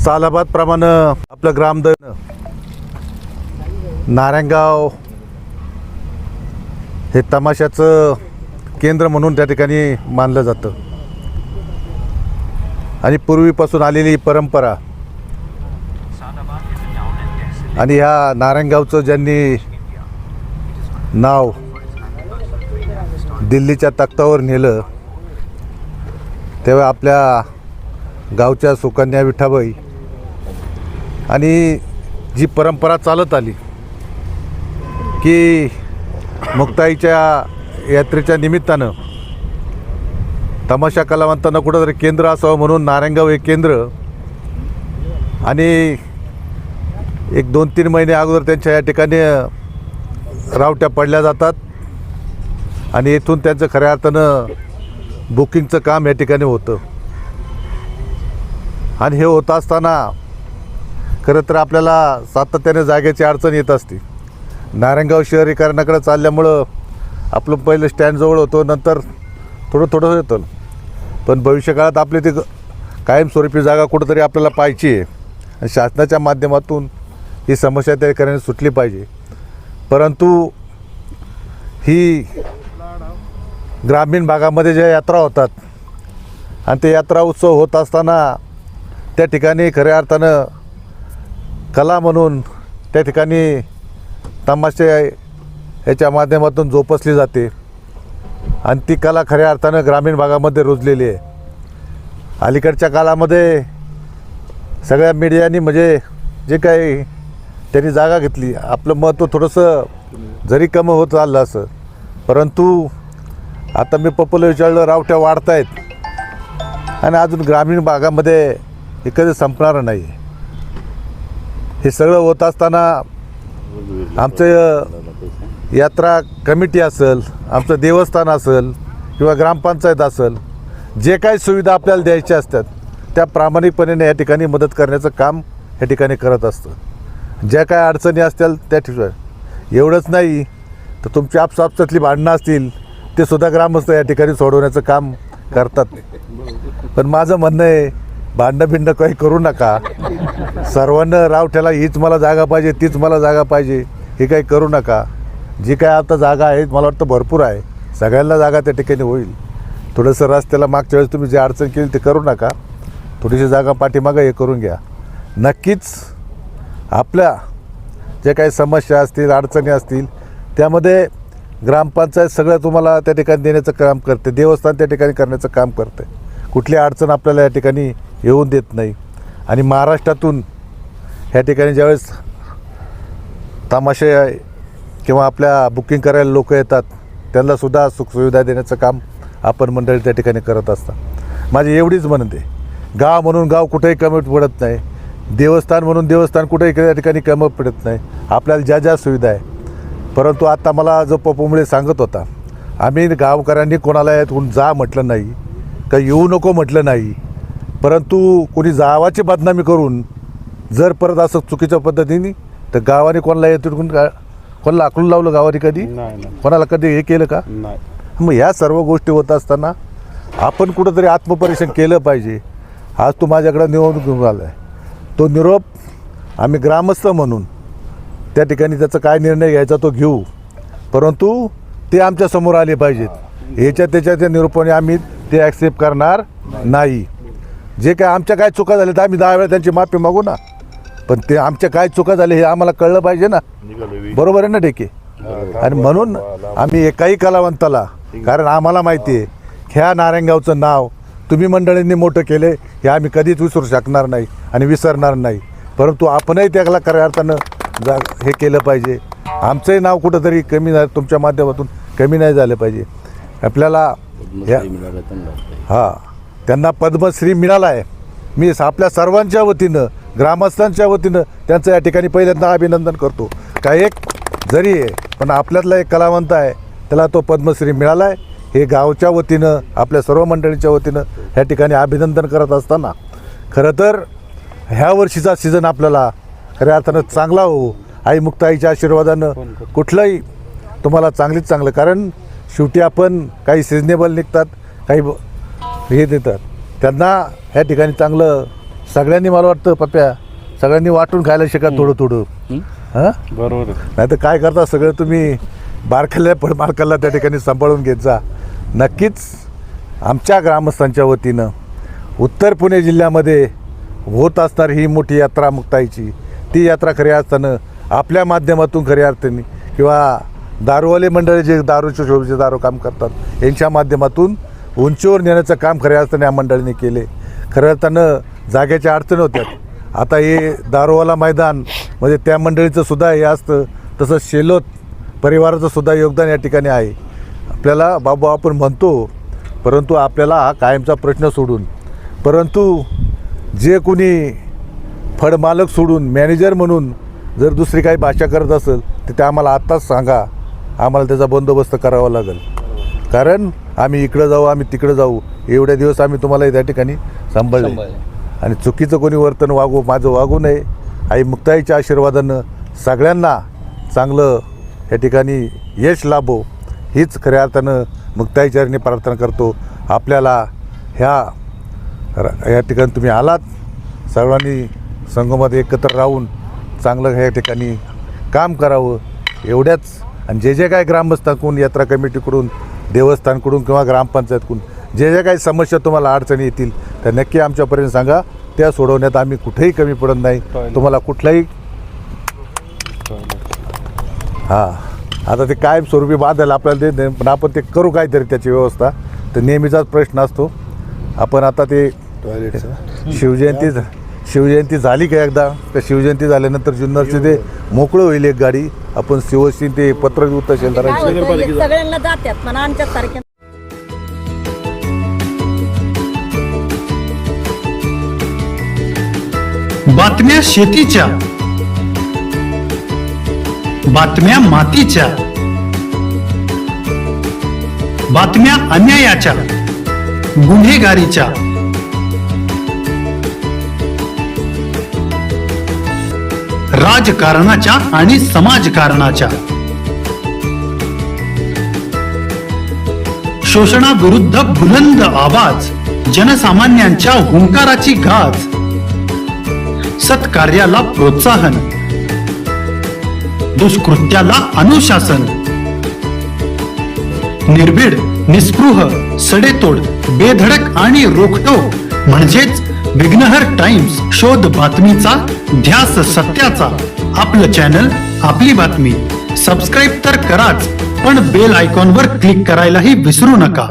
सालाबादप्रमाणे आपलं ग्रामदैवत नारायणगाव हे तमाशाचं केंद्र म्हणून त्या ठिकाणी मानलं जातं आणि पूर्वीपासून आलेली परंपरा आणि ह्या नारायणगावचं ज्यांनी नाव दिल्लीच्या तख्तावर नेलं तेव्हा आपल्या गावच्या सुकन्या विठाबाई आणि जी परंपरा चालत आली की मुक्ताईच्या यात्रेच्या निमित्तानं तमाशा कलावंतांना कुठंतरी केंद्र असावं म्हणून नारायणगाव हे केंद्र आणि एक 2-3 महिने अगोदर त्यांच्या या ठिकाणी रावट्या पडल्या जातात आणि इथून त्यांचं खऱ्या अर्थानं बुकिंगचं काम या ठिकाणी होतं आणि हे होत असताना खरं तर आपल्याला सातत्याने जागेची अडचण येत असते. नारायणगाव शहरीकरणाकडे चालल्यामुळं आपलं पहिलं स्टँडजवळ होतं, नंतर थोडं येतं, पण भविष्यकाळात आपली ती कायमस्वरूपी जागा कुठंतरी आपल्याला पाहिजे आहे आणि शासनाच्या माध्यमातून ही समस्या त्या ठिकाणी सुटली पाहिजे. परंतु ही ग्रामीण भागामध्ये ज्या यात्रा होतात आणि ते यात्रा उत्सव होत असताना त्या ठिकाणी खऱ्या अर्थानं कला म्हणून त्या ठिकाणी तमाशे याच्या माध्यमातून जोपासली जाते आणि ती कला खऱ्या अर्थानं ग्रामीण भागामध्ये रुजलेली आहे. अलीकडच्या काळामध्ये सगळ्या मीडियानी म्हणजे जे काही त्यांनी जागा घेतली, आपलं महत्त्व थोडंसं जरी कमी होत चाललं असं, परंतु आता मी पप्पूला विचारलं, रावट्या वाढत आहेत आणि अजून ग्रामीण भागामध्ये हे कधी संपणार नाही. हे सगळं होत असताना आमचं यात्रा कमिटी असेल, आमचं देवस्थान असेल किंवा ग्रामपंचायत असेल, जे काही सुविधा आपल्याला द्यायच्या असतात त्या प्रामाणिकपणे या ठिकाणी मदत करण्याचं काम या ठिकाणी करत असतं. ज्या काय अडचणी असतील त्या ठिकाणी, एवढंच नाही तर तुमची आपसापसातली भांडणं असतील ते सुद्धा ग्रामस्थ या ठिकाणी सोडवण्याचं काम करतात. पण माझं म्हणणं आहे, भांडणं काही करू नका. सर्वांना रावठ्याला हीच मला जागा पाहिजे, तीच मला जागा पाहिजे हे काही करू नका. जी काय आता जागा आहे मला वाटतं भरपूर आहे, सगळ्यांना जागा त्या ठिकाणी होईल. थोडंसं रस्त्याला मागच्या वेळेस तुम्ही जी अडचण केली ते करू नका, थोडीशी जागा पाठीमागं हे करून घ्या. नक्कीच आपल्या जे काही समस्या असतील, अडचणी असतील त्यामध्ये ग्रामपंचायत सगळं तुम्हाला त्या ठिकाणी देण्याचं काम करते, देवस्थान त्या ठिकाणी करण्याचं काम करते. कुठली अडचण आपल्याला या ठिकाणी येऊन देत नाही. आणि महाराष्ट्रातून ह्या ठिकाणी ज्यावेळेस तमाशे किंवा आपल्या बुकिंग करायला लोक येतात त्यांनासुद्धा सुखसुविधा देण्याचं काम आपण मंडळी त्या ठिकाणी करत असतात. माझी एवढीच म्हणते, गाव म्हणून गाव कुठेही कमी पडत नाही, देवस्थान म्हणून देवस्थान कुठेही त्या ठिकाणी कमी पडत नाही. आपल्याला ज्या सुविधा आहे, परंतु आता मला जो पप्पूमुळे सांगत होता, आम्ही गावकऱ्यांनी कोणाला यातून जा म्हटलं नाही, काही येऊ नको म्हटलं नाही, परंतु कोणी जावाची बदनामी करून जर परत असं चुकीच्या पद्धतीने तर गावाने कोणाला येतून कोणाला आकलून लावलं गावाने कधी, कोणाला कधी हे केलं का? मग ह्या सर्व गोष्टी होत असताना आपण कुठंतरी आत्मपरीक्षण केलं पाहिजे. आज तू माझ्याकडे निरोप घेऊन आला आहे, तो निरोप आम्ही ग्रामस्थ म्हणून त्या ठिकाणी त्याचा काय निर्णय घ्यायचा तो घेऊ, परंतु ते आमच्यासमोर आले पाहिजेत. त्याच्या निरोपाने आम्ही ते ॲक्सेप्ट करणार नाही. जे काय आमच्या काय चुका झाल्या तर आम्ही 10 वेळा त्यांची माफी मागू ना, पण ते आमच्या काय चुका झाल्या हे आम्हाला कळलं पाहिजे ना, बरोबर आहे ना ढेके? आणि म्हणून आम्ही एकाही कलावंताला, कारण आम्हाला माहिती आहे ह्या नारायणगावचं नाव तुम्ही मंडळींनी मोठं केले हे आम्ही कधीच विसरू शकणार नाही आणि विसरणार नाही. परंतु आपणही त्याला खऱ्या अर्थानं हे केलं पाहिजे. आमचंही नाव कुठंतरी कमी नाही, तुमच्या माध्यमातून कमी नाही झालं पाहिजे. आपल्याला त्यांना पद्मश्री मिळाला आहे. मी आपल्या सर्वांच्या वतीनं, ग्रामस्थांच्या वतीनं त्यांचं या ठिकाणी पहिल्यांदा अभिनंदन करतो. काय एक जरी आहे पण आपल्यातला एक कलावंत आहे, त्याला तो पद्मश्री मिळाला आहे. हे गावच्या वतीनं, आपल्या सर्व मंडळीच्या वतीनं ह्या ठिकाणी अभिनंदन करत असताना खरं तर ह्या वर्षीचा सीझन आपल्याला खऱ्या अर्थानं चांगला हो, आई मुक्ताईच्या आशीर्वादानं कुठलंही तुम्हाला चांगलीच चांगलं, कारण शेवटी आपण काही सिजनेबल निघतात, काही हे देतात, त्यांना ह्या ठिकाणी चांगलं सगळ्यांनी मला वाटतं पप्प्या सगळ्यांनी वाटून खायला शिका थोडं थोडं. हां बरोबर. नाही तर काय करता सगळं तुम्ही बारकाल्या पडमारकाला त्या ठिकाणी सांभाळून घेत जा. नक्कीच आमच्या ग्रामस्थांच्या वतीनं उत्तर पुणे जिल्ह्यामध्ये होत असणारी ही मोठी यात्रा मुक्ताईची, ती यात्रा खऱ्या अर्थानं आपल्या माध्यमातून खऱ्या अर्थाने किंवा दारूवाले मंडळी जे दारूचे शोभेचे दारू काम करतात यांच्या माध्यमातून उंचीवर नेण्याचं काम खऱ्या अर्थाने या मंडळीने केले. खऱ्या अर्थानं जागेच्या अडचणी होत्या. आता हे दारूवाला मैदान म्हणजे त्या मंडळीचं सुद्धा हे असतं, तसंच शेलोत परिवाराचं सुद्धा योगदान या ठिकाणी आहे. आपल्याला बाबू आपण म्हणतो, परंतु आपल्याला हा कायमचा प्रश्न सोडून, परंतु जे कोणी फळमालक सोडून मॅनेजर म्हणून जर दुसरी काही भाषा करत असेल तर ते आम्हाला आत्ताच सांगा, आम्हाला त्याचा बंदोबस्त करावा लागेल. कारण आम्ही इकडं जाऊ आम्ही तिकडं जाऊ एवढ्या दिवस आम्ही तुम्हाला त्या ठिकाणी सांभाळले आणि चुकीचं कोणी वर्तन माझं वागू नये. आई मुक्ताईच्या आशीर्वादानं सगळ्यांना चांगलं या ठिकाणी यश लाभो हीच खऱ्या अर्थानं मुक्ताईचरणी प्रार्थना करतो. आपल्याला या ठिकाणी तुम्ही आलात, सर्वांनी संघामध्ये एकत्र राहून चांगलं ह्या ठिकाणी काम करावं एवढ्याच. आणि जे काय ग्रामस्थांकडून यात्रा कमिटीकडून देवस्थानकडून किंवा ग्रामपंचायतकडून जे काही समस्या तुम्हाला अडचणी येतील त्या नक्की आमच्यापर्यंत सांगा. त्या सोडवण्यात आम्ही कुठेही कमी पडत नाही. तुम्हाला कुठलाही आता ते कायम स्वरूपी बांधायला आपल्याला ते पण आपण ते करू काहीतरी त्याची व्यवस्था. तर नेहमीचाच प्रश्न असतो. आपण आता ते शिवजयंती झाली का एकदा तर शिवजयंती झाल्यानंतर जुन्नरचे ते मोकळं होईल एक गाडी. आपण शिवशी ते पत्रवित सगळ्यांना जातात पण आमच्या तारखेला बातम्या शेतीच्या, बातम्या मातीच्या, बातम्या अन्यायाच्या, गुन्हेगारीच्या, राजकारणाच्या आणि समाजकारणाच्या, शोषणाविरुद्ध बुलंद आवाज, जनसामान्यांच्या हुंकाराची गाज, सत्कार्याला प्रोत्साहन, दुष्कृत्याला अनुशासन, निर्भीड, निस्पृह, सडेतोड, बेधडक आणि रोखटोक म्हणजेच विघ्नहर टाइम्स. शोध बातमीचा, ध्यास सत्याचा. आपलं चॅनल, आपली बातमी. सबस्क्राईब तर कराच, पण बेल आयकॉनवर क्लिक करायलाही विसरू नका.